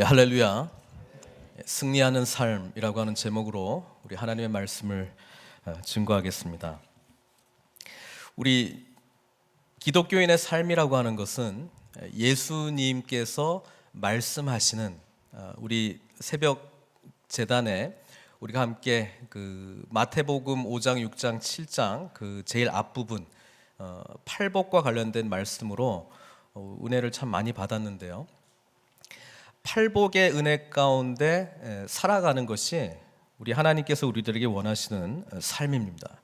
할렐루야. 승리하는 삶이라고 하는 제목으로 우리 하나님의 말씀을 증거하겠습니다. 우리 기독교인의 삶이라고 하는 것은 예수님께서 말씀하시는 우리 새벽 제단에 우리가 함께 그 마태복음 5장, 6장, 7장 그 제일 앞부분 팔복과 관련된 말씀으로 은혜를 참 많이 받았는데요. 팔복의 은혜 가운데 살아가는 것이 우리 하나님께서 우리들에게 원하시는 삶입니다.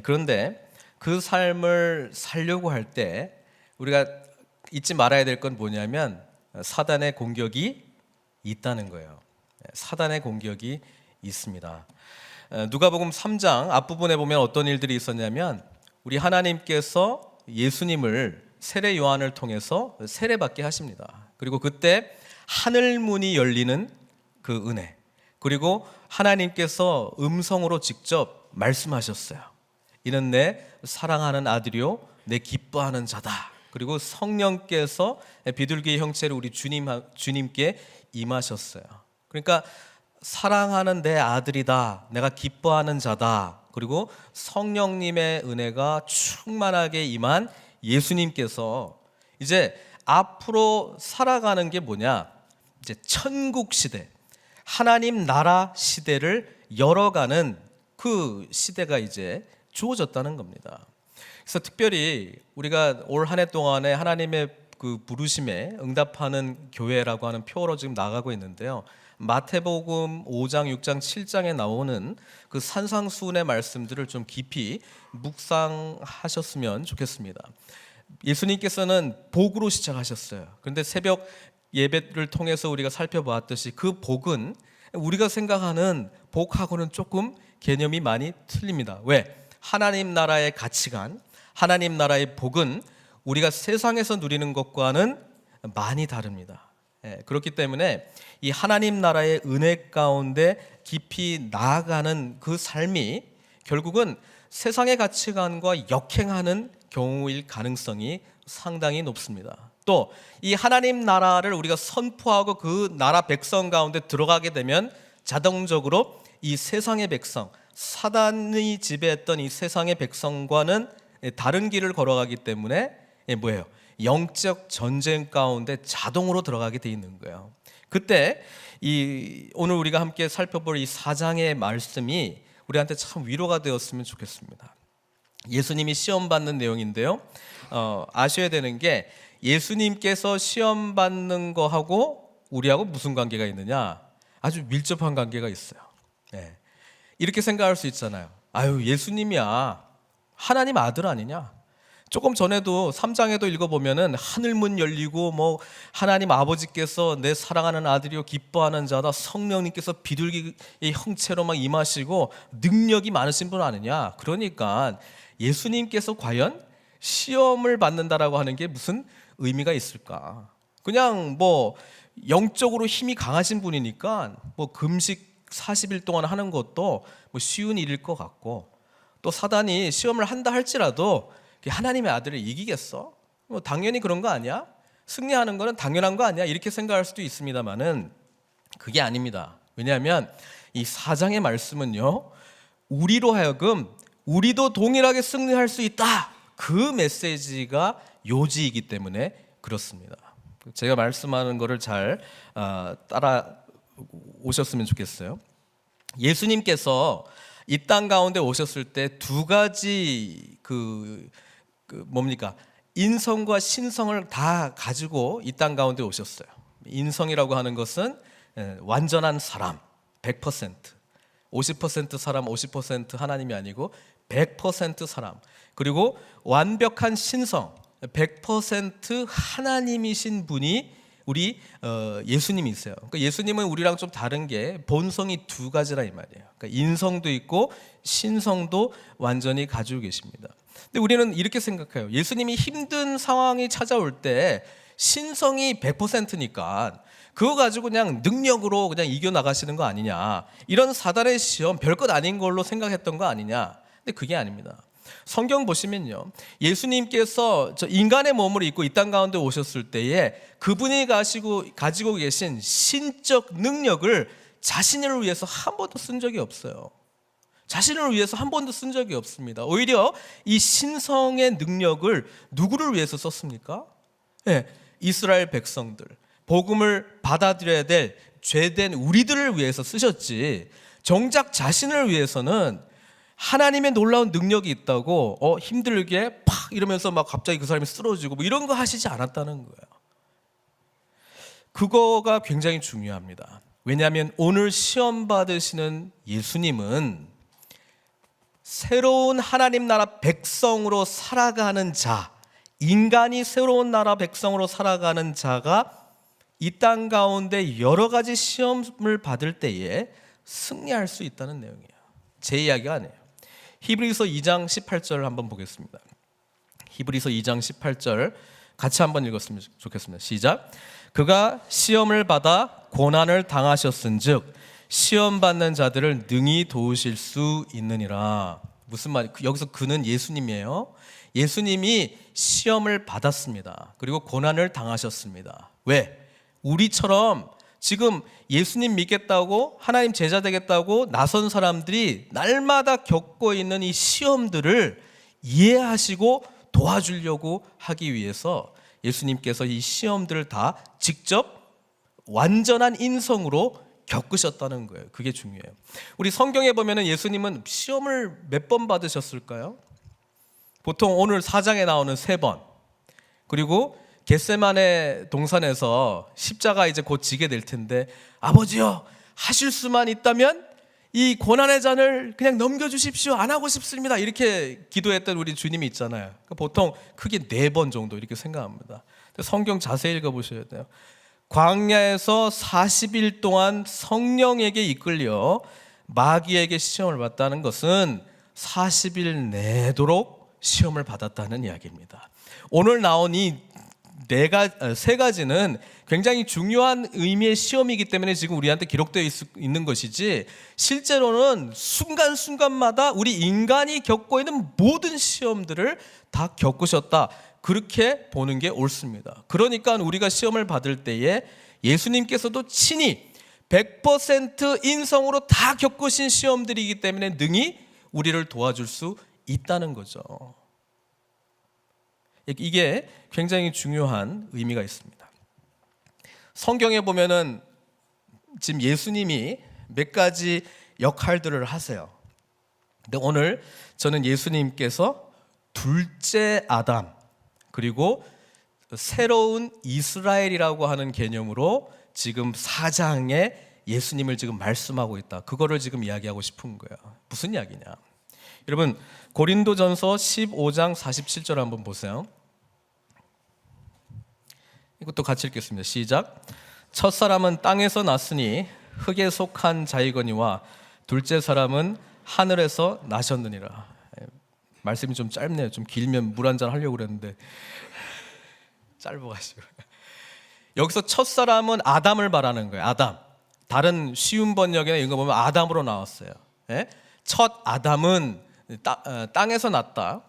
그런데 그 삶을 살려고 할 때 우리가 잊지 말아야 될 건 뭐냐면 사단의 공격이 있다는 거예요. 사단의 공격이 있습니다. 누가복음 3장 앞부분에 보면 어떤 일들이 있었냐면 우리 하나님께서 예수님을 세례 요한을 통해서 세례받게 하십니다. 그리고 그때 하늘 문이 열리는 그 은혜, 그리고 하나님께서 음성으로 직접 말씀하셨어요. 이는 내 사랑하는 아들이요 내 기뻐하는 자다. 그리고 성령께서 비둘기의 형체로 우리 주님께 임하셨어요. 그러니까 사랑하는 내 아들이다, 내가 기뻐하는 자다. 그리고 성령님의 은혜가 충만하게 임한 예수님께서 이제 앞으로 살아가는 게 뭐냐? 이제 천국 시대, 하나님 나라 시대를 열어가는 그 시대가 이제 주어졌다는 겁니다. 그래서 특별히 우리가 올 한 해 동안에 하나님의 그 부르심에 응답하는 교회라고 하는 표어로 지금 나가고 있는데요. 마태복음 5장, 6장, 7장에 나오는 그 산상수훈의 말씀들을 좀 깊이 묵상하셨으면 좋겠습니다. 예수님께서는 복으로 시작하셨어요. 그런데 새벽 예배를 통해서 우리가 살펴보았듯이 그 복은 우리가 생각하는 복하고는 조금 개념이 많이 틀립니다. 왜? 하나님 나라의 가치관, 하나님 나라의 복은 우리가 세상에서 누리는 것과는 많이 다릅니다. 그렇기 때문에 이 하나님 나라의 은혜 가운데 깊이 나아가는 그 삶이 결국은 세상의 가치관과 역행하는 경우일 가능성이 상당히 높습니다. 또 이 하나님 나라를 우리가 선포하고 그 나라 백성 가운데 들어가게 되면 자동적으로 이 세상의 백성, 사단이 지배했던 이 세상의 백성과는 다른 길을 걸어가기 때문에 뭐예요? 영적 전쟁 가운데 자동으로 들어가게 돼 있는 거예요. 그때 오늘 우리가 함께 살펴볼 이 4장의 말씀이 우리한테 참 위로가 되었으면 좋겠습니다. 예수님이 시험 받는 내용인데요. 아셔야 되는 게 예수님께서 시험 받는 거하고 우리하고 무슨 관계가 있느냐? 아주 밀접한 관계가 있어요. 이렇게 생각할 수 있잖아요. 아유, 예수님이야 하나님 아들 아니냐? 조금 전에도 3장에도 읽어보면은 하늘문 열리고 뭐 하나님 아버지께서 내 사랑하는 아들이요 기뻐하는 자다, 성령님께서 비둘기의 형체로 막 임하시고 능력이 많으신 분 아니냐? 그러니까 예수님께서 과연 시험을 받는다라고 하는 게 무슨 의미가 있을까? 그냥 뭐 영적으로 힘이 강하신 분이니까 뭐 금식 40일 동안 하는 것도 뭐 쉬운 일일 것 같고, 또 사단이 시험을 한다 할지라도 하나님의 아들을 이기겠어? 뭐 당연히 그런 거 아니야? 승리하는 거는 당연한 거 아니야? 이렇게 생각할 수도 있습니다만은 그게 아닙니다. 왜냐하면 이 4장의 말씀은요, 우리로 하여금 우리도 동일하게 승리할 수 있다, 그 메시지가 요지이기 때문에 그렇습니다. 제가 말씀하는 거를 잘 따라 오셨으면 좋겠어요. 예수님께서 이 땅 가운데 오셨을 때 두 가지 뭡니까? 인성과 신성을 다 가지고 이 땅 가운데 오셨어요. 인성이라고 하는 것은 완전한 사람 100%, 50% 사람 50% 하나님이 아니고 100% 사람, 그리고 완벽한 신성 100% 하나님이신 분이 우리 예수님이세요. 그러니까 예수님은 우리랑 좀 다른 게 본성이 두 가지라 이 말이에요. 그러니까 인성도 있고 신성도 완전히 가지고 계십니다. 근데 우리는 이렇게 생각해요. 예수님이 힘든 상황이 찾아올 때 신성이 100%니까 그거 가지고 그냥 능력으로 그냥 이겨나가시는 거 아니냐, 이런 사단의 시험 별것 아닌 걸로 생각했던 거 아니냐. 근데 그게 아닙니다. 성경 보시면요, 예수님께서 저 인간의 몸을 입고 이 땅 가운데 오셨을 때에 그분이 가지고 계신 신적 능력을 자신을 위해서 한 번도 쓴 적이 없어요. 자신을 위해서 한 번도 쓴 적이 없습니다. 오히려 이 신성의 능력을 누구를 위해서 썼습니까? 네, 이스라엘 백성들, 복음을 받아들여야 될 죄된 우리들을 위해서 쓰셨지, 정작 자신을 위해서는 하나님의 놀라운 능력이 있다고 힘들게 팍 이러면서 막 갑자기 그 사람이 쓰러지고 뭐 이런 거 하시지 않았다는 거예요. 그거가 굉장히 중요합니다. 왜냐하면 오늘 시험 받으시는 예수님은 새로운 하나님 나라 백성으로 살아가는 자, 인간이 새로운 나라 백성으로 살아가는 자가 이 땅 가운데 여러 가지 시험을 받을 때에 승리할 수 있다는 내용이에요. 제 이야기가 아니에요. 히브리서 2장 18절을 한번 보겠습니다. 히브리서 2장 18절 같이 한번 읽었으면 좋겠습니다. 시작. 그가 시험을 받아 고난을 당하셨은즉 시험 받는 자들을 능히 도우실 수 있느니라. 무슨 말? 여기서 그는 예수님이에요. 예수님이 시험을 받았습니다. 그리고 고난을 당하셨습니다. 왜? 우리처럼 지금 예수님 믿겠다고, 하나님 제자 되겠다고 나선 사람들이 날마다 겪고 있는 이 시험들을 이해하시고 도와주려고 하기 위해서 예수님께서 이 시험들을 다 직접 완전한 인성으로 겪으셨다는 거예요. 그게 중요해요. 우리 성경에 보면은 예수님은 시험을 몇 번 받으셨을까요? 보통 오늘 4장에 나오는 3번, 그리고 겟세마네 동산에서 십자가 이제 곧 지게 될 텐데, 아버지여 하실 수만 있다면 이 고난의 잔을 그냥 넘겨주십시오, 안 하고 싶습니다, 이렇게 기도했던 우리 주님이 있잖아요. 보통 크게 4번 정도 이렇게 생각합니다. 성경 자세히 읽어보셔야 돼요. 광야에서 40일 동안 성령에게 이끌려 마귀에게 시험을 받다는 것은 40일 내도록 시험을 받았다는 이야기입니다. 오늘 나온 이 3가지는 굉장히 중요한 의미의 시험이기 때문에 지금 우리한테 기록되어 있는 것이지, 실제로는 순간순간마다 우리 인간이 겪고 있는 모든 시험들을 다 겪으셨다, 그렇게 보는 게 옳습니다. 그러니까 우리가 시험을 받을 때에 예수님께서도 친히 100% 인성으로 다 겪으신 시험들이기 때문에 능히 우리를 도와줄 수 있다는 거죠. 이게 굉장히 중요한 의미가 있습니다. 성경에 보면은 지금 예수님이 몇 가지 역할들을 하세요. 근데 오늘 저는 예수님께서 둘째 아담, 그리고 새로운 이스라엘이라고 하는 개념으로 지금 4장에 예수님을 지금 말씀하고 있다, 그거를 지금 이야기하고 싶은 거예요. 무슨 이야기냐? 여러분, 고린도전서 15장 47절 한번 보세요. 이것도 같이 읽겠습니다. 시작. 첫사람은 땅에서 났으니 흙에 속한 자이거니와 둘째 사람은 하늘에서 나셨느니라. 말씀이 좀 짧네요. 좀 길면 물 한잔 하려고 그랬는데 짧아가지고. 여기서 첫사람은 아담을 말하는 거예요. 아담. 다른 쉬운 번역이나 이런 거 보면 아담으로 나왔어요. 첫 아담은 땅에서 났다,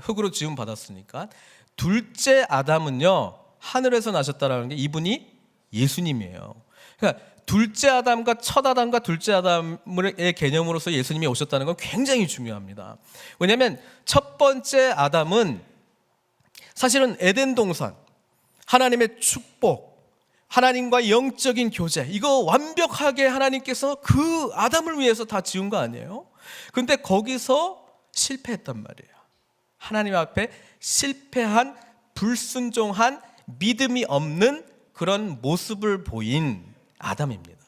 흙으로 지음 받았으니까. 둘째 아담은요, 하늘에서 나셨다라는 게 이분이 예수님이에요. 그러니까 둘째 아담과 첫 아담과 둘째 아담의 개념으로서 예수님이 오셨다는 건 굉장히 중요합니다. 왜냐하면 첫 번째 아담은 사실은 에덴 동산, 하나님의 축복, 하나님과 영적인 교제, 이거 완벽하게 하나님께서 그 아담을 위해서 다 지은 거 아니에요? 근데 거기서 실패했단 말이에요. 하나님 앞에 실패한, 불순종한, 믿음이 없는 그런 모습을 보인 아담입니다.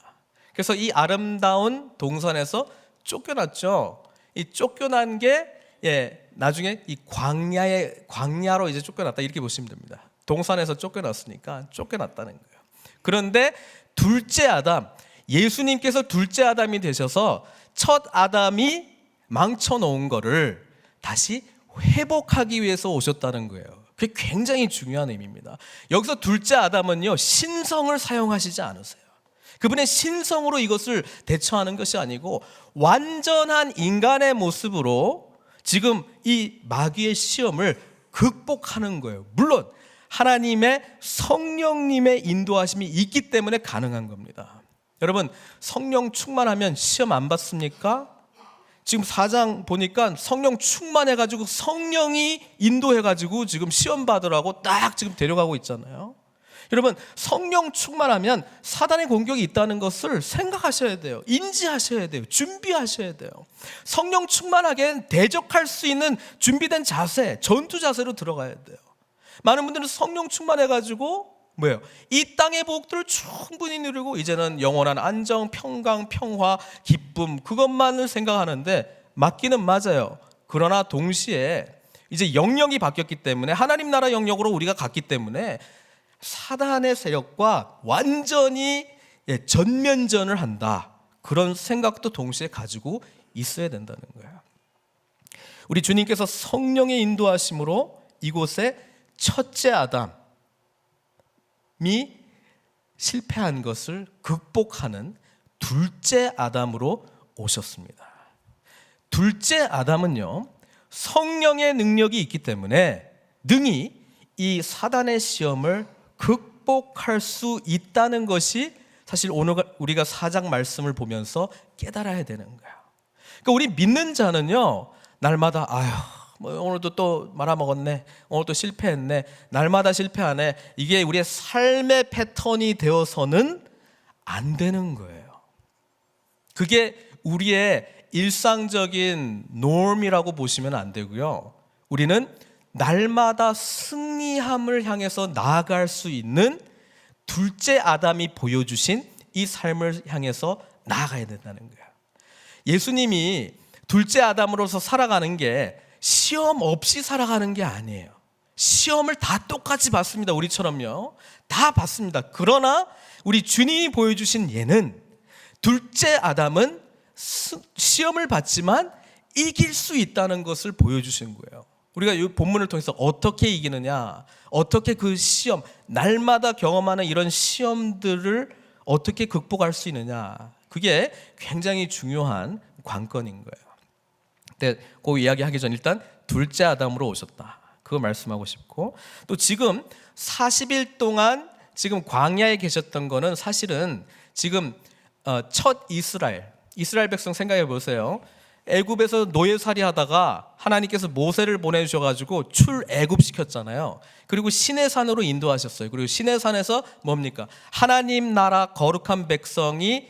그래서 이 아름다운 동산에서 쫓겨났죠. 이 쫓겨난 게 나중에 이 광야로 이제 쫓겨났다, 이렇게 보시면 됩니다. 동산에서 쫓겨났으니까 쫓겨났다는 거예요. 그런데 둘째 아담, 예수님께서 둘째 아담이 되셔서 첫 아담이 망쳐놓은 거를 다시 회복하기 위해서 오셨다는 거예요. 그게 굉장히 중요한 의미입니다. 여기서 둘째 아담은요, 신성을 사용하시지 않으세요. 그분의 신성으로 이것을 대처하는 것이 아니고 완전한 인간의 모습으로 지금 이 마귀의 시험을 극복하는 거예요. 물론 하나님의 성령님의 인도하심이 있기 때문에 가능한 겁니다. 여러분, 성령 충만하면 시험 안 받습니까? 지금 4장 보니까 성령 충만해가지고 성령이 인도해가지고 지금 시험 받으라고 딱 지금 데려가고 있잖아요. 여러분, 성령 충만하면 사단의 공격이 있다는 것을 생각하셔야 돼요. 인지하셔야 돼요. 준비하셔야 돼요. 성령 충만하게 대적할 수 있는 준비된 자세, 전투 자세로 들어가야 돼요. 많은 분들은 성령 충만해가지고 뭐예요? 이 땅의 복들을 충분히 누리고 이제는 영원한 안정, 평강, 평화, 기쁨, 그것만을 생각하는데 맞기는 맞아요. 그러나 동시에 이제 영역이 바뀌었기 때문에, 하나님 나라 영역으로 우리가 갔기 때문에 사단의 세력과 완전히 전면전을 한다, 그런 생각도 동시에 가지고 있어야 된다는 거예요. 우리 주님께서 성령의 인도하심으로 이곳에 첫째 아담이 실패한 것을 극복하는 둘째 아담으로 오셨습니다. 둘째 아담은요, 성령의 능력이 있기 때문에 능히 이 사단의 시험을 극복할 수 있다는 것이 사실 오늘 우리가 4장 말씀을 보면서 깨달아야 되는 거예요. 그러니까 우리 믿는 자는요, 날마다 오늘도 또 말아먹었네, 오늘 또 실패했네, 날마다 실패하네, 이게 우리의 삶의 패턴이 되어서는 안 되는 거예요. 그게 우리의 일상적인 norm이라고 보시면 안 되고요, 우리는 날마다 승리함을 향해서 나아갈 수 있는 둘째 아담이 보여주신 이 삶을 향해서 나아가야 된다는 거예요. 예수님이 둘째 아담으로서 살아가는 게 시험 없이 살아가는 게 아니에요. 시험을 다 똑같이 받습니다. 우리처럼요. 다 받습니다. 그러나 우리 주님이 보여주신 예는, 둘째 아담은 시험을 받지만 이길 수 있다는 것을 보여주신 거예요. 우리가 이 본문을 통해서 어떻게 이기느냐, 어떻게 그 시험, 날마다 경험하는 이런 시험들을 어떻게 극복할 수 있느냐, 그게 굉장히 중요한 관건인 거예요. 근데 그 이야기하기 전 일단 둘째 아담으로 오셨다, 그거 말씀하고 싶고, 또 지금 40일 동안 지금 광야에 계셨던 거는 사실은 지금 첫 이스라엘 백성 생각해 보세요. 애굽에서 노예살이 하다가 하나님께서 모세를 보내주셔가지고 출애굽시켰잖아요. 그리고 시내산으로 인도하셨어요. 그리고 시내산에서 뭡니까? 하나님 나라 거룩한 백성이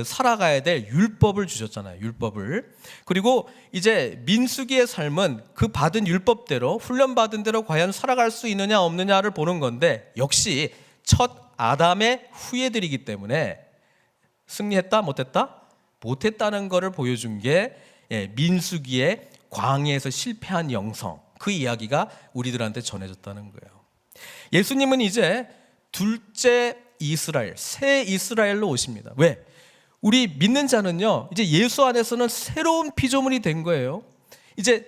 살아가야 될 율법을 주셨잖아요. 율법을. 그리고 이제 민수기의 삶은 그 받은 율법대로, 훈련받은 대로 과연 살아갈 수 있느냐 없느냐를 보는 건데, 역시 첫 아담의 후예들이기 때문에 승리했다 못했다? 못했다는 것을 보여준 게 민수기의 광야에서 실패한 영성, 그 이야기가 우리들한테 전해졌다는 거예요. 예수님은 이제 둘째 이스라엘, 새 이스라엘로 오십니다. 왜? 우리 믿는 자는요, 이제 예수 안에서는 새로운 피조물이 된 거예요. 이제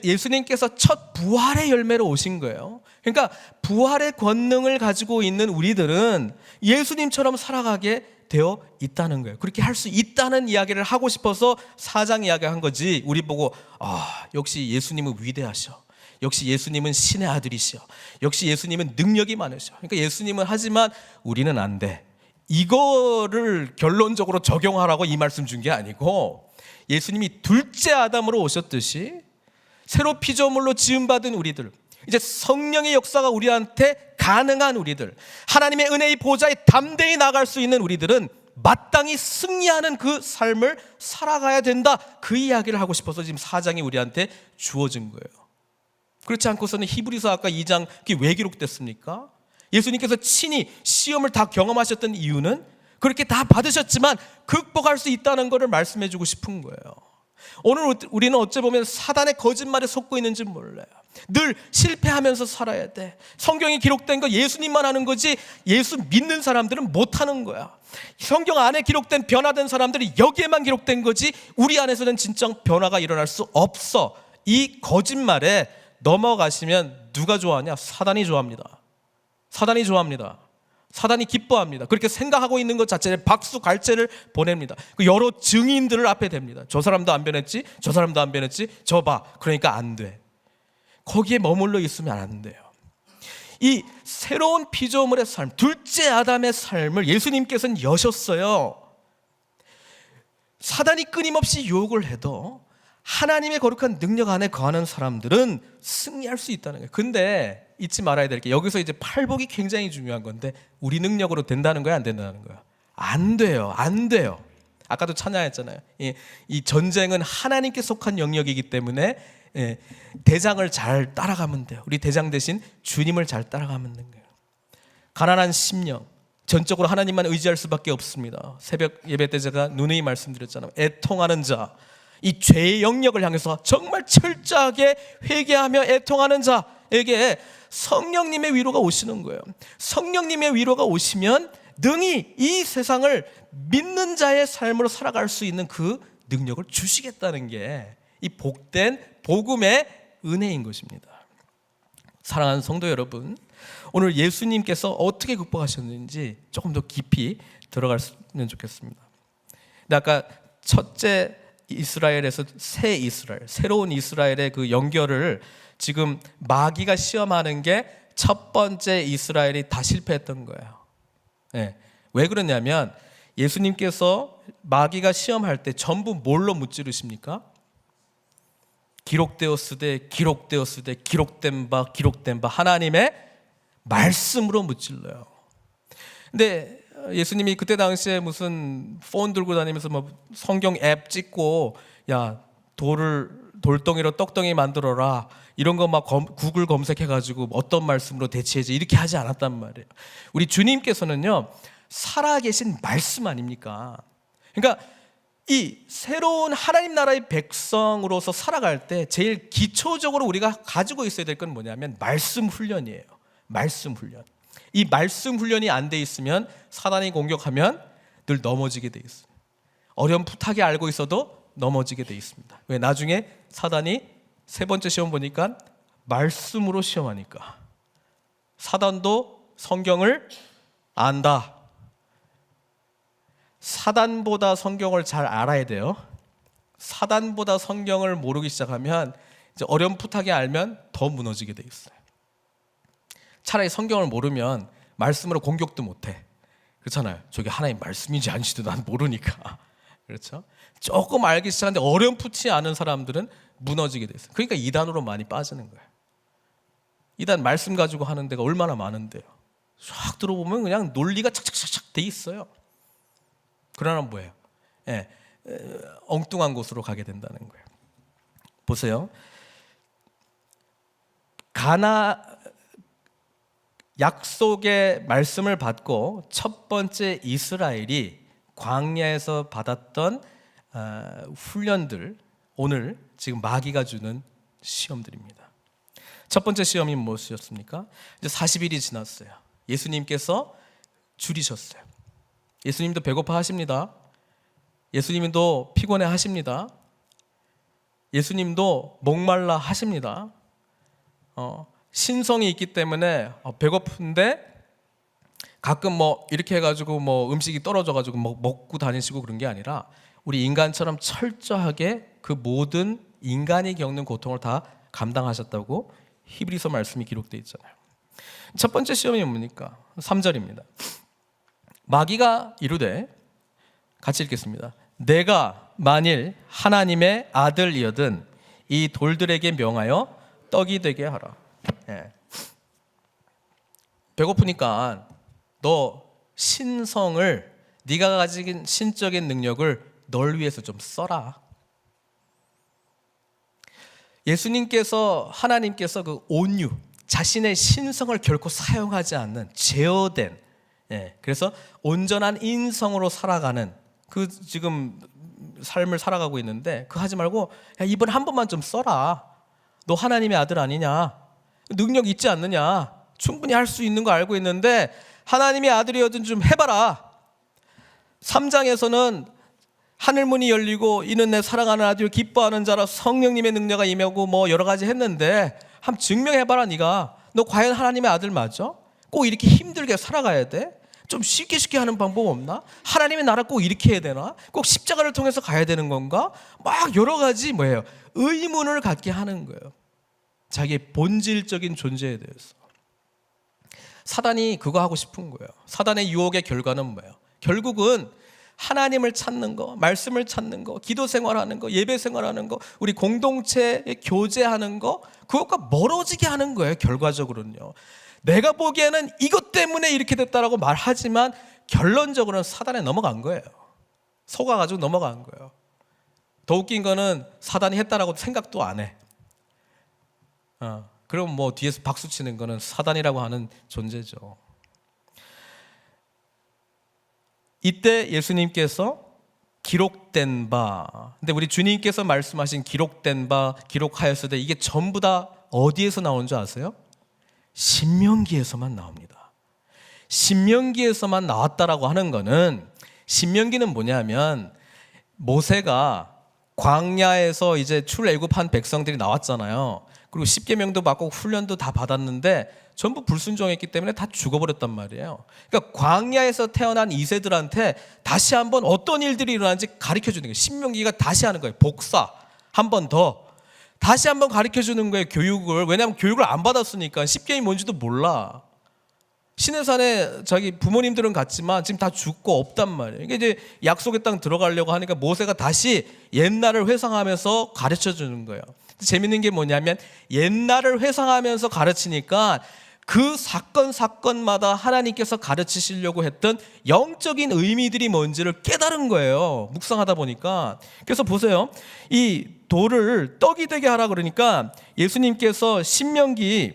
예수님께서 첫 부활의 열매로 오신 거예요. 그러니까 부활의 권능을 가지고 있는 우리들은 예수님처럼 살아가게 되어 있다는 거예요. 그렇게 할 수 있다는 이야기를 하고 싶어서 4장 이야기한 거지, 우리 보고 역시 예수님은 위대하셔, 역시 예수님은 신의 아들이시여, 역시 예수님은 능력이 많으셔, 그러니까 예수님은 하지만 우리는 안 돼, 이거를 결론적으로 적용하라고 이 말씀 준 게 아니고, 예수님이 둘째 아담으로 오셨듯이 새로 피조물로 지음받은 우리들, 이제 성령의 역사가 우리한테 가능한 우리들, 하나님의 은혜의 보좌에 담대히 나갈 수 있는 우리들은 마땅히 승리하는 그 삶을 살아가야 된다, 그 이야기를 하고 싶어서 지금 4장이 우리한테 주어진 거예요. 그렇지 않고서는 히브리서 아까 2장 그게 왜 기록됐습니까? 예수님께서 친히 시험을 다 경험하셨던 이유는 그렇게 다 받으셨지만 극복할 수 있다는 것을 말씀해 주고 싶은 거예요. 오늘 우리는 어찌 보면 사단의 거짓말에 속고 있는지 몰라요. 늘 실패하면서 살아야 돼. 성경에 기록된 거 예수님만 하는 거지, 예수 믿는 사람들은 못하는 거야. 성경 안에 기록된 변화된 사람들이 여기에만 기록된 거지, 우리 안에서는 진짜 변화가 일어날 수 없어. 이 거짓말에 넘어가시면 누가 좋아하냐? 사단이 좋아합니다. 사단이 좋아합니다. 사단이 기뻐합니다. 그렇게 생각하고 있는 것 자체에 박수 갈채를 보냅니다. 그 여러 증인들을 앞에 댑니다. 저 사람도 안 변했지, 저 사람도 안 변했지, 저 봐. 그러니까 안 돼. 거기에 머물러 있으면 안 돼요. 이 새로운 피조물의 삶, 둘째 아담의 삶을 예수님께서는 여셨어요. 사단이 끊임없이 유혹을 해도 하나님의 거룩한 능력 안에 거하는 사람들은 승리할 수 있다는 거예요. 근데 잊지 말아야 될 게, 여기서 이제 팔복이 굉장히 중요한 건데, 우리 능력으로 된다는 거야, 안 된다는 거야? 안 돼요. 안 돼요. 아까도 찬양했잖아요. 이 전쟁은 하나님께 속한 영역이기 때문에 대장을 잘 따라가면 돼요. 우리 대장 대신 주님을 잘 따라가면 되는 거예요. 가난한 심령, 전적으로 하나님만 의지할 수밖에 없습니다. 새벽 예배 때 제가 누누이 말씀드렸잖아요. 애통하는 자, 이 죄의 영역을 향해서 정말 철저하게 회개하며 애통하는 자에게 성령님의 위로가 오시는 거예요. 성령님의 위로가 오시면 능히 이 세상을 믿는 자의 삶으로 살아갈 수 있는 그 능력을 주시겠다는 게 이 복된 복음의 은혜인 것입니다. 사랑하는 성도 여러분, 오늘 예수님께서 어떻게 극복하셨는지 조금 더 깊이 들어갔으면 좋겠습니다. 근데 아까 첫째 이스라엘에서 새 이스라엘, 새로운 이스라엘의 그 연결을 지금 마귀가 시험하는 게 첫 번째 이스라엘이 다 실패했던 거예요. 왜 그러냐면 예수님께서 마귀가 시험할 때 전부 뭘로 무찌르십니까? 기록되었으되 기록되었으되 기록된 바 기록된 바, 하나님의 말씀으로 무찔러요. 근데 예수님이 그때 당시에 무슨 폰 들고 다니면서 뭐 성경 앱 찍고, 야, 돌덩이로 떡덩이 만들어라, 이런 거 막 구글 검색해가지고 어떤 말씀으로 대체해지, 이렇게 하지 않았단 말이에요. 우리 주님께서는요, 살아계신 말씀 아닙니까? 그러니까 이 새로운 하나님 나라의 백성으로서 살아갈 때 제일 기초적으로 우리가 가지고 있어야 될 건 뭐냐면 말씀 훈련이에요. 말씀 훈련. 이 말씀 훈련이 안 돼 있으면 사단이 공격하면 늘 넘어지게 돼 있어요. 어렴풋하게 알고 있어도 넘어지게 돼 있습니다. 왜? 나중에 사단이 세 번째 시험 보니까 말씀으로 시험하니까. 사단도 성경을 안다. 사단보다 성경을 잘 알아야 돼요. 사단보다 성경을 모르기 시작하면, 이제 어렴풋하게 알면 더 무너지게 돼 있어요. 차라리 성경을 모르면 말씀으로 공격도 못해. 그렇잖아요. 저게 하나님 말씀인지 아닌지도 난 모르니까. 그렇죠? 조금 알기 시작하는데 어렴풋이 아는 사람들은 무너지게 돼 있어요. 그러니까 이단으로 많이 빠지는 거예요. 이단 말씀 가지고 하는 데가 얼마나 많은데요. 쫙 들어보면 그냥 논리가 착착착착 돼 있어요. 그러나 뭐예요? 엉뚱한 곳으로 가게 된다는 거예요. 보세요. 약속의 말씀을 받고 첫 번째 이스라엘이 광야에서 받았던 훈련들, 오늘 지금 마귀가 주는 시험들입니다. 첫 번째 시험이 무엇이었습니까? 이제 40일이 지났어요. 예수님께서 줄이셨어요. 예수님도 배고파 하십니다. 예수님도 피곤해 하십니다. 예수님도 목말라 하십니다. 신성이 있기 때문에 배고픈데 가끔 뭐 이렇게 해가지고 뭐 음식이 떨어져가지고 먹고 다니시고 그런 게 아니라 우리 인간처럼 철저하게 그 모든 인간이 겪는 고통을 다 감당하셨다고 히브리서 말씀이 기록되어 있잖아요. 첫 번째 시험이 뭡니까? 3절입니다. 마귀가 이르되, 같이 읽겠습니다. 내가 만일 하나님의 아들이거든 이 돌들에게 명하여 떡이 되게 하라. 배고프니까 너 신성을, 네가 가진 신적인 능력을 널 위해서 좀 써라. 예수님께서, 하나님께서 그 온유, 자신의 신성을 결코 사용하지 않는 제어된, 그래서 온전한 인성으로 살아가는 그 지금 삶을 살아가고 있는데, 그거 하지 말고 야, 이번 한 번만 좀 써라. 너 하나님의 아들 아니냐? 능력 있지 않느냐? 충분히 할 수 있는 거 알고 있는데 하나님의 아들이어든 좀 해봐라. 3장에서는 하늘문이 열리고 이는 내 사랑하는 아들 기뻐하는 자라 성령님의 능력이 임하고 뭐 여러 가지 했는데 한번 증명해봐라. 네가 너 과연 하나님의 아들 맞아? 꼭 이렇게 힘들게 살아가야 돼? 좀 쉽게 하는 방법 없나? 하나님의 나라 꼭 이렇게 해야 되나? 꼭 십자가를 통해서 가야 되는 건가? 막 여러 가지 의문을 갖게 하는 거예요. 자기의 본질적인 존재에 대해서. 사단이 그거 하고 싶은 거예요. 사단의 유혹의 결과는 뭐예요? 결국은 하나님을 찾는 거, 말씀을 찾는 거, 기도 생활하는 거, 예배 생활하는 거, 우리 공동체에 교제하는 거, 그것과 멀어지게 하는 거예요. 결과적으로는요. 내가 보기에는 이것 때문에 이렇게 됐다라고 말하지만 결론적으로는 사단에 넘어간 거예요. 속아가지고 넘어간 거예요. 더 웃긴 거는 사단이 했다라고 생각도 안 해. 그럼 뒤에서 박수 치는 거는 사단이라고 하는 존재죠. 이때 예수님께서 기록된 바, 근데 우리 주님께서 말씀하신 기록된 바, 기록하였으되 이게 전부 다 어디에서 나온 줄 아세요? 신명기에서만 나옵니다. 신명기에서만 나왔다라고 하는 거는, 신명기는 뭐냐면 모세가 광야에서 이제 출애굽한 백성들이 나왔잖아요. 그리고 십계명도 받고 훈련도 다 받았는데 전부 불순종했기 때문에 다 죽어버렸단 말이에요. 그러니까 광야에서 태어난 이세들한테 다시 한번 어떤 일들이 일어나는지 가르쳐주는 거예요. 신명기가 다시 하는 거예요. 복사 한 번 더 다시 한번 가르쳐주는 거예요. 교육을. 왜냐하면 교육을 안 받았으니까 십계명이 뭔지도 몰라. 시내산에 자기 부모님들은 갔지만 지금 다 죽고 없단 말이에요. 이게 이제 약속의 땅 들어가려고 하니까 모세가 다시 옛날을 회상하면서 가르쳐주는 거예요. 재밌는 게 뭐냐면 옛날을 회상하면서 가르치니까 그 사건마다 하나님께서 가르치시려고 했던 영적인 의미들이 뭔지를 깨달은 거예요. 묵상하다 보니까. 그래서 보세요. 이 돌을 떡이 되게 하라 그러니까 예수님께서 신명기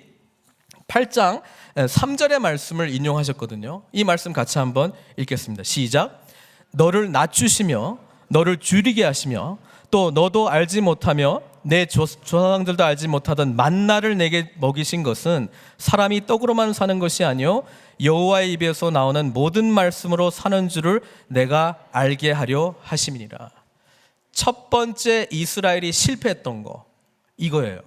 8장 3절의 말씀을 인용하셨거든요. 이 말씀 같이 한번 읽겠습니다. 시작. 너를 낮추시며 너를 줄이게 하시며 또 너도 알지 못하며 내 조상들도 알지 못하던 만나를 내게 먹이신 것은 사람이 떡으로만 사는 것이 아니요 여호와의 입에서 나오는 모든 말씀으로 사는 줄을 내가 알게 하려 하심이니라. 첫 번째 이스라엘이 실패했던 거 이거예요.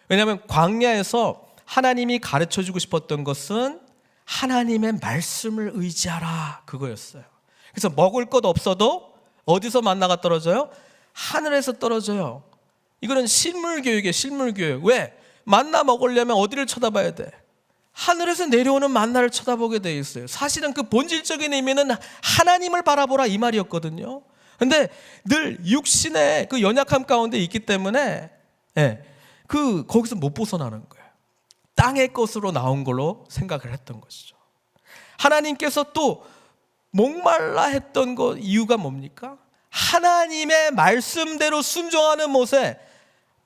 왜냐하면 광야에서 하나님이 가르쳐주고 싶었던 것은 하나님의 말씀을 의지하라 그거였어요. 그래서 먹을 것 없어도 어디서 만나가 떨어져요? 하늘에서 떨어져요. 이거는 실물교육이에요. 실물교육. 왜? 만나 먹으려면 어디를 쳐다봐야 돼? 하늘에서 내려오는 만나를 쳐다보게 돼 있어요. 사실은 그 본질적인 의미는 하나님을 바라보라 이 말이었거든요. 근데 늘 육신의 그 연약함 가운데 있기 때문에 거기서 못 벗어나는 거예요. 땅의 것으로 나온 걸로 생각을 했던 것이죠. 하나님께서 또 목말라 했던 것 이유가 뭡니까? 하나님의 말씀대로 순종하는 모세,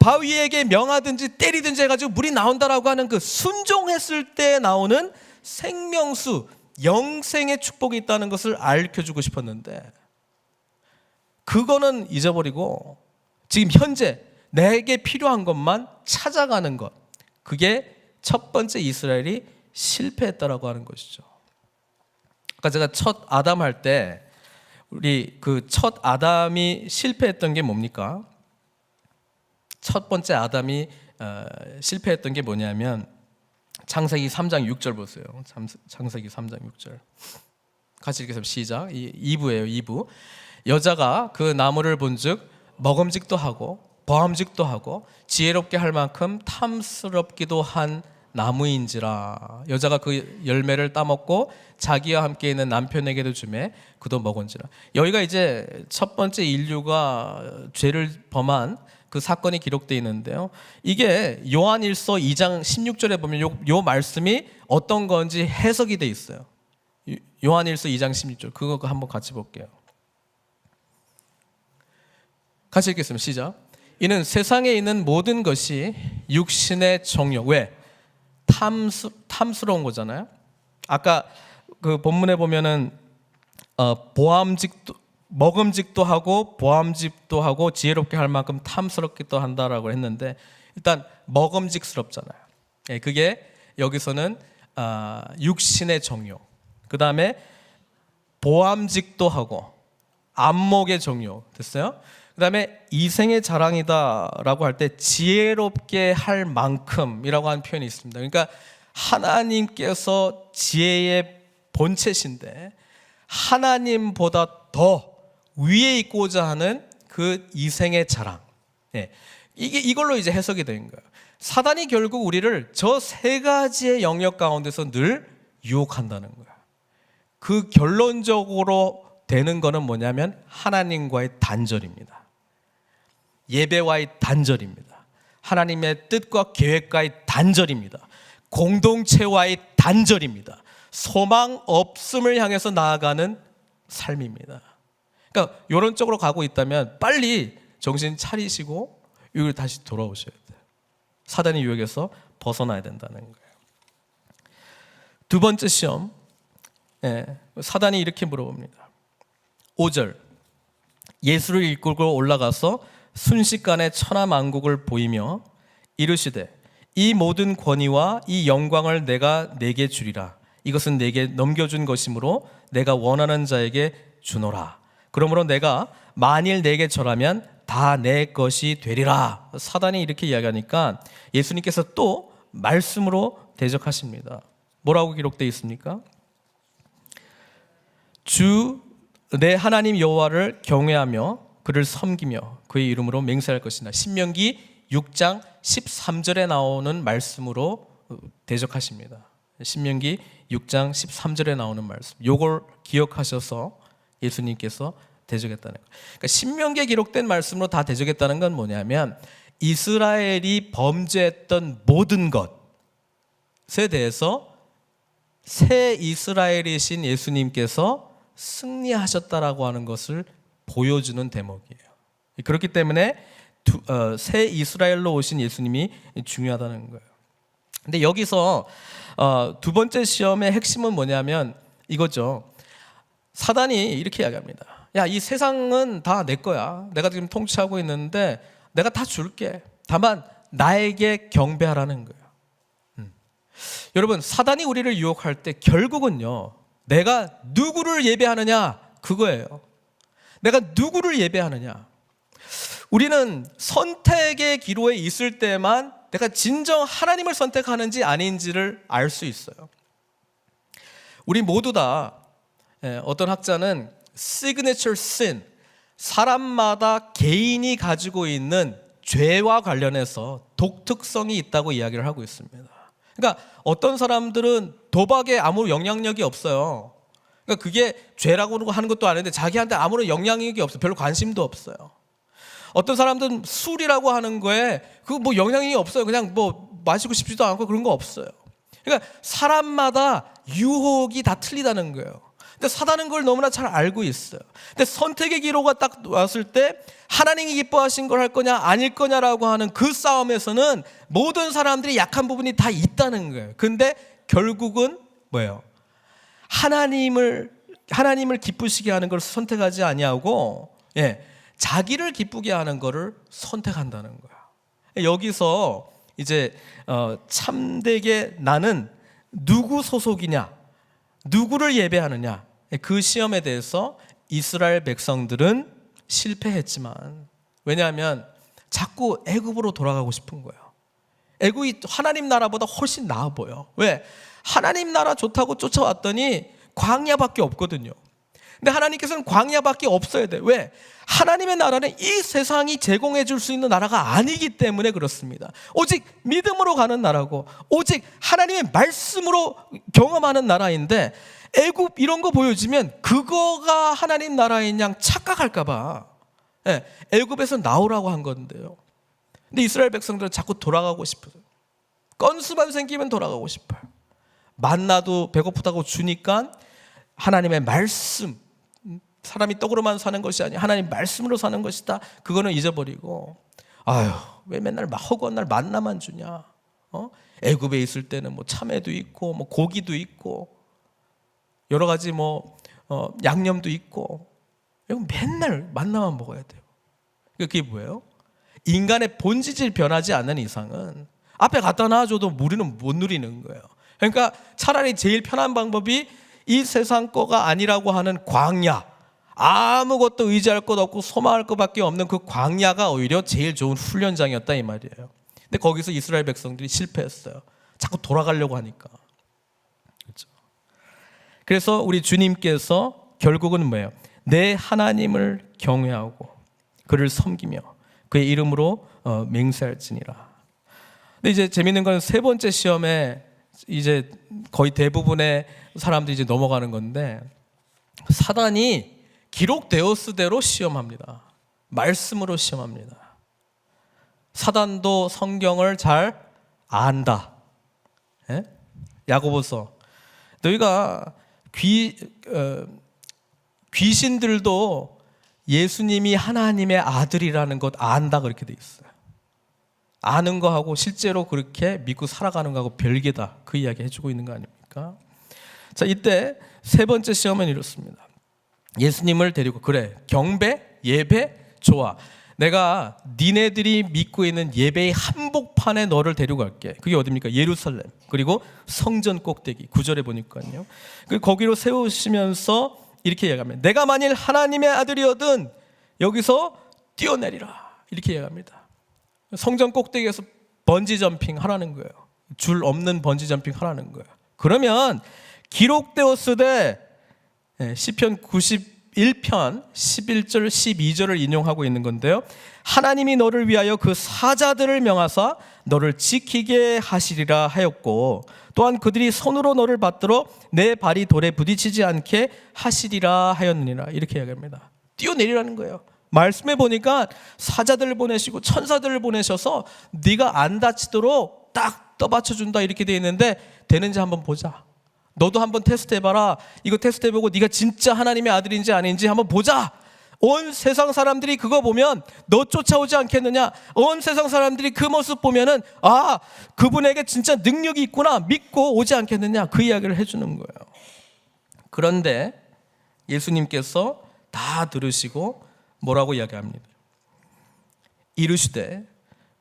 바위에게 명하든지 때리든지 해가지고 물이 나온다라고 하는 그 순종했을 때 나오는 생명수, 영생의 축복이 있다는 것을 알려주고 싶었는데 그거는 잊어버리고 지금 현재 내게 필요한 것만 찾아가는 것, 그게 첫 번째 이스라엘이 실패했다라고 하는 것이죠. 아까 제가 첫 아담 할 때 우리 그 첫 아담이 실패했던 게 뭡니까? 첫 번째 아담이 실패했던 게 뭐냐면 창세기 3장 6절 보세요. 창세기 3장 6절 같이 읽겠습니다. 시작. 2부예요. 2부. 여자가 그 나무를 본즉 먹음직도 하고 보암직도 하고 지혜롭게 할 만큼 탐스럽기도 한 나무인지라. 여자가 그 열매를 따먹고 자기와 함께 있는 남편에게도 주매 그도 먹은지라. 여기가 이제 첫 번째 인류가 죄를 범한 그 사건이 기록되어 있는데요. 이게 요한일서 2장 16절에 보면 요 말씀이 어떤 건지 해석이 되어 있어요. 요한일서 2장 16절 그거 한번 같이 볼게요. 같이 읽겠습니다. 시작. 이는 세상에 있는 모든 것이 육신의 정욕. 왜? 탐스러운 거잖아요. 아까 그 본문에 보면은 보암직도 먹음직도 하고 보암직도 하고 지혜롭게 할 만큼 탐스럽기도 한다라고 했는데 일단 먹음직스럽잖아요. 그게 여기서는 육신의 정욕. 그 다음에 보암직도 하고 안목의 정욕 됐어요. 그 다음에 이생의 자랑이다라고 할 때 지혜롭게 할 만큼이라고 하는 표현이 있습니다. 그러니까 하나님께서 지혜의 본체신데 하나님보다 더 위에 있고자 하는 그 이생의 자랑. 예. 이걸로 이제 해석이 된 거예요. 사단이 결국 우리를 저 세 가지의 영역 가운데서 늘 유혹한다는 거예요. 그 결론적으로 되는 거는 뭐냐면 하나님과의 단절입니다. 예배와의 단절입니다. 하나님의 뜻과 계획과의 단절입니다. 공동체와의 단절입니다. 소망 없음을 향해서 나아가는 삶입니다. 그러니까 이런 쪽으로 가고 있다면 빨리 정신 차리시고 여기로 다시 돌아오셔야 돼요. 사단의 유혹에서 벗어나야 된다는 거예요. 두 번째 시험, 사단이 이렇게 물어봅니다. 5절, 예수를 이끌고 올라가서 순식간에 천하만국을 보이며 이르시되 이 모든 권위와 이 영광을 내가 네게 주리라. 이것은 내게 넘겨준 것이므로 내가 원하는 자에게 주노라. 그러므로 내가 만일 내게 절하면 다 내 것이 되리라. 사단이 이렇게 이야기하니까 예수님께서 또 말씀으로 대적하십니다. 뭐라고 기록되어 있습니까? 주 내 하나님 여호와를 경외하며 그를 섬기며 그의 이름으로 맹세할 것이나. 신명기 6장 13절에 나오는 말씀으로 대적하십니다. 신명기 6장 13절에 나오는 말씀, 요걸 기억하셔서 예수님께서 대적했다는 거예요. 그러니까 신명기에 기록된 말씀으로 다 대적했다는 건 뭐냐면 이스라엘이 범죄했던 모든 것에 대해서 새 이스라엘이신 예수님께서 승리하셨다라고 하는 것을 보여주는 대목이에요. 그렇기 때문에 새 이스라엘로 오신 예수님이 중요하다는 거예요. 근데 여기서 두 번째 시험의 핵심은 뭐냐면 이거죠. 사단이 이렇게 이야기합니다. 야, 이 세상은 다 내 거야. 내가 지금 통치하고 있는데 내가 다 줄게. 다만 나에게 경배하라는 거예요. 여러분, 사단이 우리를 유혹할 때 결국은요, 내가 누구를 예배하느냐 그거예요. 내가 누구를 예배하느냐. 우리는 선택의 기로에 있을 때만 내가 진정 하나님을 선택하는지 아닌지를 알 수 있어요. 우리 모두 다, 어떤 학자는 signature sin, 사람마다 개인이 가지고 있는 죄와 관련해서 독특성이 있다고 이야기를 하고 있습니다. 그러니까 어떤 사람들은 도박에 아무 영향력이 없어요. 그러니까 그게 죄라고 하는 것도 아닌데 자기한테 아무런 영향력이 없어요. 별로 관심도 없어요. 어떤 사람들은 술이라고 하는 거에 그 뭐 영향이 없어요. 그냥 뭐 마시고 싶지도 않고 그런 거 없어요. 그러니까 사람마다 유혹이 다 틀리다는 거예요. 근데 사단은 그걸 너무나 잘 알고 있어요. 근데 선택의 기로가 딱 왔을 때 하나님이 기뻐하신 걸 할 거냐 아닐 거냐라고 하는 그 싸움에서는 모든 사람들이 약한 부분이 다 있다는 거예요. 근데 결국은 뭐예요? 하나님을 기쁘시게 하는 걸 선택하지 아니하고 자기를 기쁘게 하는 것을 선택한다는 거야. 여기서 이제 참되게 나는 누구 소속이냐, 누구를 예배하느냐, 그 시험에 대해서 이스라엘 백성들은 실패했지만, 왜냐하면 자꾸 애굽으로 돌아가고 싶은 거예요. 애굽이 하나님 나라보다 훨씬 나아 보여. 왜? 하나님 나라 좋다고 쫓아왔더니 광야밖에 없거든요. 근데 하나님께서는 광야밖에 없어야 돼. 왜? 하나님의 나라는 이 세상이 제공해 줄 수 있는 나라가 아니기 때문에 그렇습니다. 오직 믿음으로 가는 나라고, 오직 하나님의 말씀으로 경험하는 나라인데, 애굽 이런 거 보여주면 그거가 하나님 나라인 양 착각할까 봐 애굽에서 나오라고 한 건데요. 근데 이스라엘 백성들은 자꾸 돌아가고 싶어요. 건수만 생기면 돌아가고 싶어요. 만나도 배고프다고 주니까 하나님의 말씀, 사람이 떡으로만 사는 것이 아니라 하나님 말씀으로 사는 것이다, 그거는 잊어버리고, 아유 왜 맨날 허구한 날 만나만 주냐, 애굽에 있을 때는 뭐 참외도 있고 뭐 고기도 있고 여러 가지 뭐 양념도 있고, 맨날 만나만 먹어야 돼요. 그게 뭐예요? 인간의 본질이 변하지 않는 이상은 앞에 갖다 놔줘도 우리는 못 누리는 거예요. 그러니까 차라리 제일 편한 방법이 이 세상 거가 아니라고 하는 광야, 아무것도 의지할 것 없고 소망할 것밖에 없는 그 광야가 오히려 제일 좋은 훈련장이었다 이 말이에요. 근데 거기서 이스라엘 백성들이 실패했어요. 자꾸 돌아가려고 하니까. 그렇죠? 그래서 우리 주님께서 결국은 뭐예요? 내 하나님을 경외하고 그를 섬기며 그의 이름으로 맹세할지니라. 근데 이제 재밌는 건 세 번째 시험에 이제 거의 대부분의 사람들이 이제 넘어가는 건데, 사단이 기록되었으대로 시험합니다. 말씀으로 시험합니다. 사단도 성경을 잘 안다. 예? 야고보서, 너희가 귀신들도 예수님이 하나님의 아들이라는 것 안다, 그렇게 돼 있어요. 아는 거하고 실제로 그렇게 믿고 살아가는 거하고 별개다, 그 이야기 해주고 있는 거 아닙니까? 자, 이때 세 번째 시험은 이렇습니다. 예수님을 데리고, 그래, 경배, 예배, 좋아, 내가 니네들이 믿고 있는 예배의 한복판에 너를 데려갈게. 그게 어디입니까? 예루살렘. 그리고 성전 꼭대기, 9절에 보니까요. 거기로 세우시면서 이렇게 얘기합니다. 내가 만일 하나님의 아들이거든 여기서 뛰어내리라, 이렇게 얘기합니다. 성전 꼭대기에서 번지 점핑 하라는 거예요. 줄 없는 번지 점핑 하라는 거예요. 그러면 기록되었으되, 시편 91편 11절 12절을 인용하고 있는 건데요, 하나님이 너를 위하여 그 사자들을 명하사 너를 지키게 하시리라 하였고, 또한 그들이 손으로 너를 받들어 내 발이 돌에 부딪히지 않게 하시리라 하였느니라, 이렇게 이야기합니다. 뛰어내리라는 거예요. 말씀에 보니까 사자들을 보내시고 천사들을 보내셔서 네가 안 다치도록 딱 떠받쳐준다, 이렇게 되어 있는데, 되는지 한번 보자. 너도 한번 테스트 해봐라. 이거 테스트 해보고 네가 진짜 하나님의 아들인지 아닌지 한번 보자. 온 세상 사람들이 그거 보면 너 쫓아오지 않겠느냐? 온 세상 사람들이 그 모습 보면은, 아, 그분에게 진짜 능력이 있구나, 믿고 오지 않겠느냐, 그 이야기를 해주는 거예요. 그런데 예수님께서 다 들으시고 뭐라고 이야기합니다. 이르시되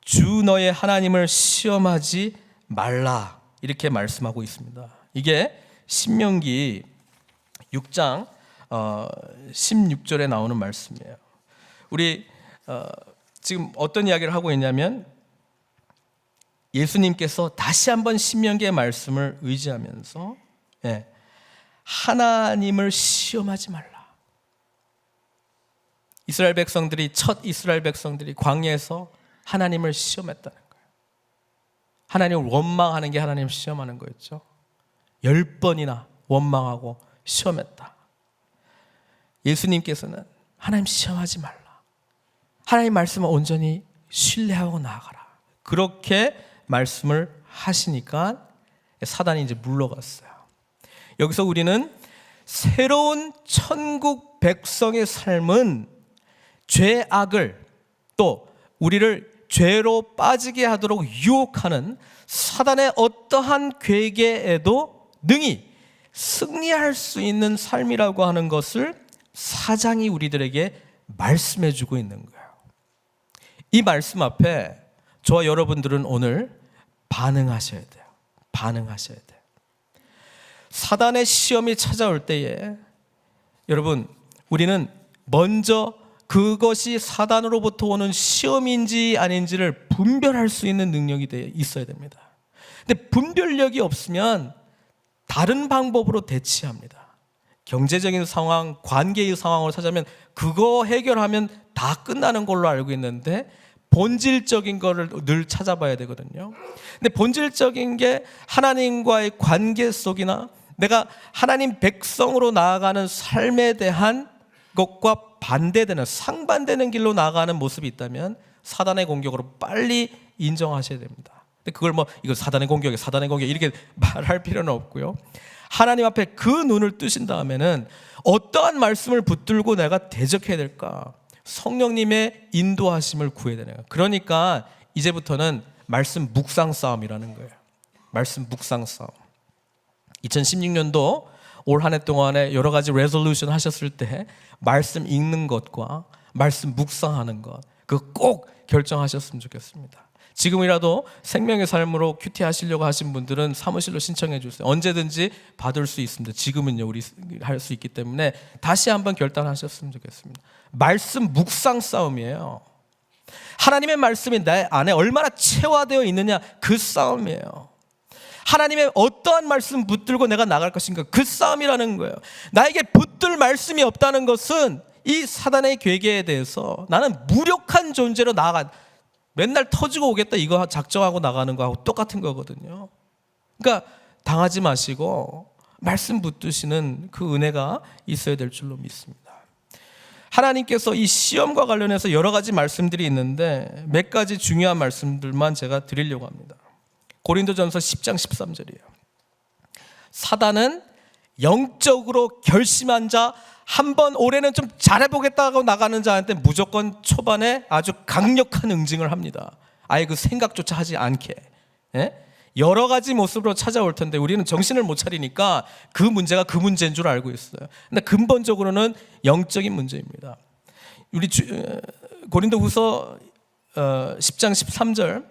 주 너의 하나님을 시험하지 말라, 이렇게 말씀하고 있습니다. 이게 신명기 6장 16절에 나오는 말씀이에요. 우리 지금 어떤 이야기를 하고 있냐면, 예수님께서 다시 한번 신명기의 말씀을 의지하면서, 하나님을 시험하지 말라. 첫 이스라엘 백성들이 광야에서 하나님을 시험했다는 거예요. 하나님을 원망하는 게 하나님을 시험하는 거였죠. 10번이나 원망하고 시험했다. 예수님께서는 하나님 시험하지 말라, 하나님 말씀을 온전히 신뢰하고 나아가라, 그렇게 말씀을 하시니까 사단이 이제 물러갔어요. 여기서 우리는 새로운 천국 백성의 삶은 죄악을, 또 우리를 죄로 빠지게 하도록 유혹하는 사단의 어떠한 괴계에도 능히 승리할 수 있는 삶이라고 하는 것을 사장이 우리들에게 말씀해 주고 있는 거예요. 이 말씀 앞에 저와 여러분들은 오늘 반응하셔야 돼요. 반응하셔야 돼요. 사단의 시험이 찾아올 때에 여러분, 우리는 먼저 그것이 사단으로부터 오는 시험인지 아닌지를 분별할 수 있는 능력이 있어야 됩니다. 근데 분별력이 없으면 다른 방법으로 대치합니다. 경제적인 상황, 관계의 상황으로 찾아면 그거 해결하면 다 끝나는 걸로 알고 있는데, 본질적인 거를 늘 찾아봐야 되거든요. 근데 본질적인 게 하나님과의 관계 속이나 내가 하나님 백성으로 나아가는 삶에 대한 것과 반대되는, 상반되는 길로 나아가는 모습이 있다면 사단의 공격으로 빨리 인정하셔야 됩니다. 근데 그걸 이거 사단의 공격 이렇게 말할 필요는 없고요. 하나님 앞에 그 눈을 뜨신 다음에는 어떠한 말씀을 붙들고 내가 대적해야 될까? 성령님의 인도하심을 구해야 되는 거예요. 그러니까 이제부터는 말씀 묵상 싸움이라는 거예요. 말씀 묵상 싸움. 2016년도 올 한 해 동안에 여러 가지 레졸루션 하셨을 때 말씀 읽는 것과 말씀 묵상하는 것, 그거 꼭 결정하셨으면 좋겠습니다. 지금이라도 생명의 삶으로 큐티 하시려고 하신 분들은 사무실로 신청해 주세요. 언제든지 받을 수 있습니다. 지금은요, 우리 할 수 있기 때문에 다시 한번 결단하셨으면 좋겠습니다. 말씀 묵상 싸움이에요. 하나님의 말씀이 내 안에 얼마나 체화되어 있느냐, 그 싸움이에요. 하나님의 어떠한 말씀 붙들고 내가 나갈 것인가, 그 싸움이라는 거예요. 나에게 붙들 말씀이 없다는 것은 이 사단의 괴계에 대해서 나는 무력한 존재로 나아간, 맨날 터지고 오겠다 이거 작정하고 나가는 거하고 똑같은 거거든요. 그러니까 당하지 마시고 말씀 붙드시는 그 은혜가 있어야 될 줄로 믿습니다. 하나님께서 이 시험과 관련해서 여러 가지 말씀들이 있는데 몇 가지 중요한 말씀들만 제가 드리려고 합니다. 고린도전서 10장 13절이에요. 사단은 영적으로 결심한 자, 한번 올해는 좀 잘해보겠다고 나가는 자한테 무조건 초반에 아주 강력한 응징을 합니다. 아예 그 생각조차 하지 않게. 여러 가지 모습으로 찾아올 텐데 우리는 정신을 못 차리니까 그 문제가 그 문제인 줄 알고 있어요. 근데 근본적으로는 영적인 문제입니다. 우리 고린도후서 10장 13절,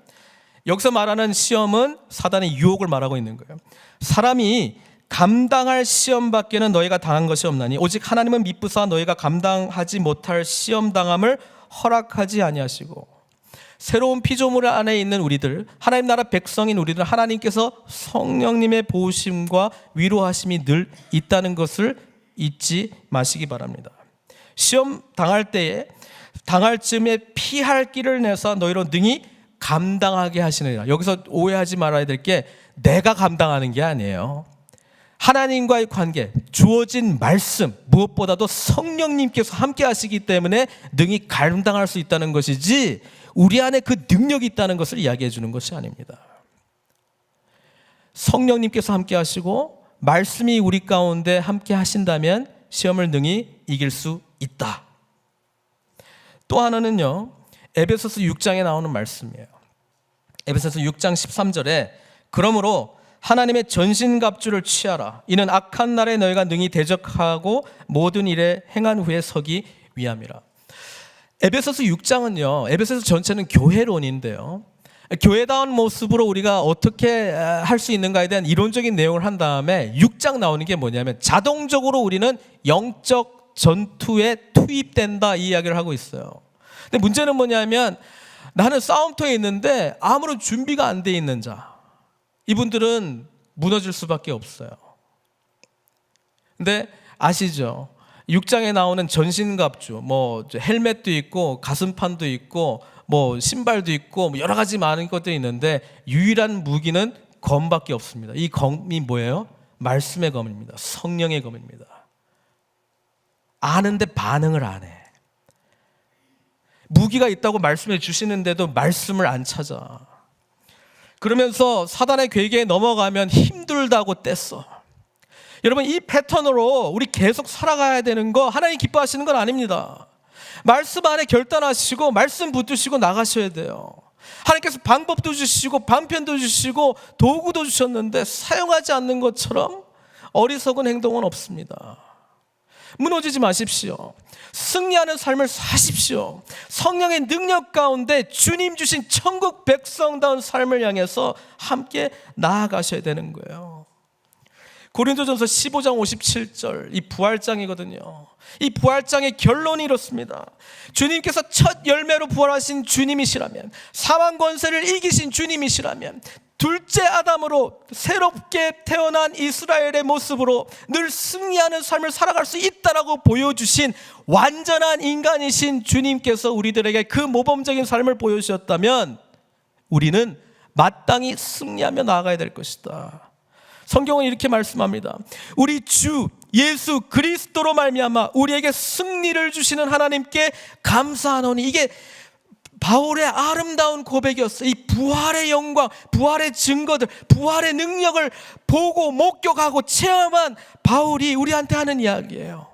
여기서 말하는 시험은 사단의 유혹을 말하고 있는 거예요. 사람이 감당할 시험밖에는 너희가 당한 것이 없나니 오직 하나님은 미쁘사 너희가 감당하지 못할 시험 당함을 허락하지 아니하시고, 새로운 피조물 안에 있는 우리들, 하나님 나라 백성인 우리들, 하나님께서 성령님의 보호심과 위로하심이 늘 있다는 것을 잊지 마시기 바랍니다. 시험 당할 때에 당할 즈음에 피할 길을 내서 너희로 능히 감당하게 하시느니라. 여기서 오해하지 말아야 될 게 내가 감당하는 게 아니에요. 하나님과의 관계, 주어진 말씀, 무엇보다도 성령님께서 함께 하시기 때문에 능히 감당할 수 있다는 것이지 우리 안에 그 능력이 있다는 것을 이야기해 주는 것이 아닙니다. 성령님께서 함께 하시고 말씀이 우리 가운데 함께 하신다면 시험을 능히 이길 수 있다. 또 하나는요, 에베소서 6장에 나오는 말씀이에요. 에베소서 6장 13절에 그러므로 하나님의 전신갑주를 취하라. 이는 악한 날에 너희가 능히 대적하고 모든 일에 행한 후에 서기 위함이라. 에베소서 6장은요, 에베소서 전체는 교회론인데요, 교회다운 모습으로 우리가 어떻게 할 수 있는가에 대한 이론적인 내용을 한 다음에 6장 나오는 게 뭐냐면 자동적으로 우리는 영적 전투에 투입된다, 이 이야기를 하고 있어요. 근데 문제는 뭐냐면 나는 싸움터에 있는데 아무런 준비가 안 돼 있는 자, 이분들은 무너질 수밖에 없어요. 근데 아시죠? 6장에 나오는 전신갑주, 뭐 헬멧도 있고 가슴판도 있고 뭐 신발도 있고 뭐 여러 가지 많은 것들이 있는데 유일한 무기는 검밖에 없습니다. 이 검이 뭐예요? 말씀의 검입니다. 성령의 검입니다. 아는데 반응을 안 해. 무기가 있다고 말씀해 주시는데도 말씀을 안 찾아. 그러면서 사단의 괴계에 넘어가면 힘들다고 뗐어. 여러분, 이 패턴으로 우리 계속 살아가야 되는 거 하나님 기뻐하시는 건 아닙니다. 말씀 안에 결단하시고 말씀 붙드시고 나가셔야 돼요. 하나님께서 방법도 주시고 방편도 주시고 도구도 주셨는데 사용하지 않는 것처럼 어리석은 행동은 없습니다. 무너지지 마십시오. 승리하는 삶을 사십시오. 성령의 능력 가운데 주님 주신 천국 백성다운 삶을 향해서 함께 나아가셔야 되는 거예요. 고린도전서 15장 57절, 이 부활장이거든요. 이 부활장의 결론이 이렇습니다. 주님께서 첫 열매로 부활하신 주님이시라면, 사망 권세를 이기신 주님이시라면, 둘째 아담으로 새롭게 태어난 이스라엘의 모습으로 늘 승리하는 삶을 살아갈 수 있다라고 보여주신 완전한 인간이신 주님께서 우리들에게 그 모범적인 삶을 보여주셨다면 우리는 마땅히 승리하며 나아가야 될 것이다. 성경은 이렇게 말씀합니다. 우리 주 예수 그리스도로 말미암아 우리에게 승리를 주시는 하나님께 감사하노니. 이게 바울의 아름다운 고백이었어요. 이 부활의 영광, 부활의 증거들, 부활의 능력을 보고 목격하고 체험한 바울이 우리한테 하는 이야기예요.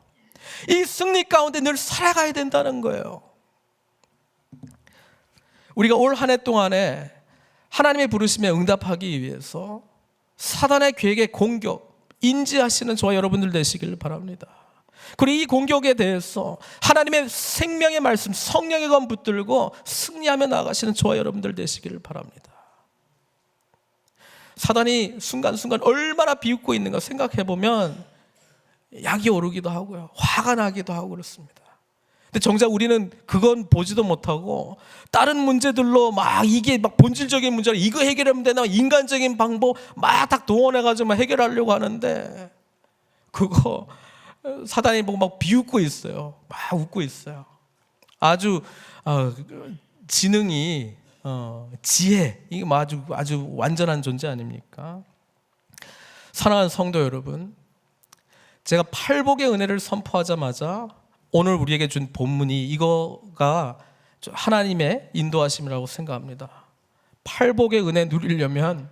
이 승리 가운데 늘 살아가야 된다는 거예요. 우리가 올 한 해 동안에 하나님의 부르심에 응답하기 위해서 사단의 계획의 공격 인지하시는 저와 여러분들 되시길 바랍니다. 그리고 이 공격에 대해서 하나님의 생명의 말씀, 성령의 검 붙들고 승리하며 나가시는 저와 여러분들 되시기를 바랍니다. 사단이 순간순간 얼마나 비웃고 있는가 생각해 보면 약이 오르기도 하고요, 화가 나기도 하고 그렇습니다. 근데 정작 우리는 그건 보지도 못하고 다른 문제들로 막 이게 막 본질적인 문제를 이거 해결하면 되나 인간적인 방법 막 딱 동원해가지고 막 해결하려고 하는데 그거 사단이 보고 막 비웃고 있어요. 막 웃고 있어요. 아주 지능이 지혜 이게 뭐 아주 완전한 존재 아닙니까? 사랑하는 성도 여러분, 제가 팔복의 은혜를 선포하자마자 오늘 우리에게 준 본문이 이거가 하나님의 인도하심이라고 생각합니다. 팔복의 은혜 누리려면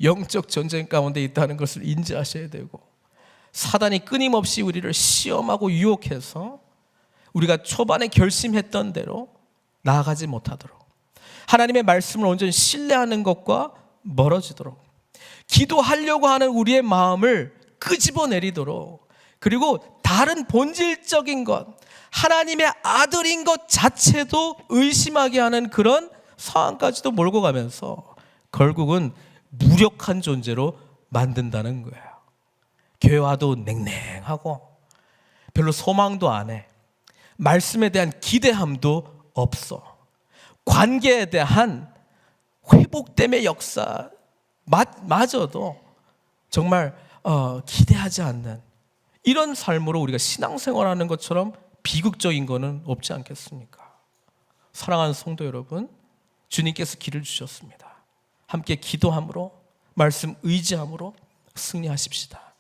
영적 전쟁 가운데 있다는 것을 인지하셔야 되고 사단이 끊임없이 우리를 시험하고 유혹해서 우리가 초반에 결심했던 대로 나아가지 못하도록 하나님의 말씀을 온전히 신뢰하는 것과 멀어지도록 기도하려고 하는 우리의 마음을 끄집어내리도록 그리고 다른 본질적인 것 하나님의 아들인 것 자체도 의심하게 하는 그런 상황까지도 몰고 가면서 결국은 무력한 존재로 만든다는 거예요. 교회와도 냉랭하고 별로 소망도 안 해. 말씀에 대한 기대함도 없어. 관계에 대한 회복됨의 역사 마저도 정말 기대하지 않는 이런 삶으로 우리가 신앙생활하는 것처럼 비극적인 거는 없지 않겠습니까? 사랑하는 성도 여러분, 주님께서 길을 주셨습니다. 함께 기도함으로 말씀 의지함으로 승리하십시다.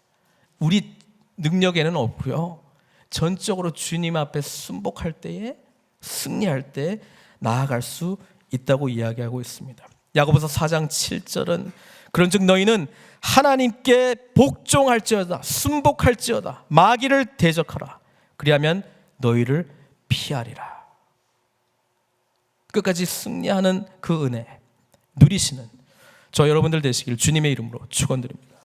우리 능력에는 없고요. 전적으로 주님 앞에 순복할 때에 승리할 때 나아갈 수 있다고 이야기하고 있습니다. 야고보서 4장 7절은 그런즉 너희는 하나님께 복종할지어다 순복할지어다 마귀를 대적하라 그리하면 너희를 피하리라. 끝까지 승리하는 그 은혜 누리시는 저 여러분들 되시길 주님의 이름으로 축원드립니다.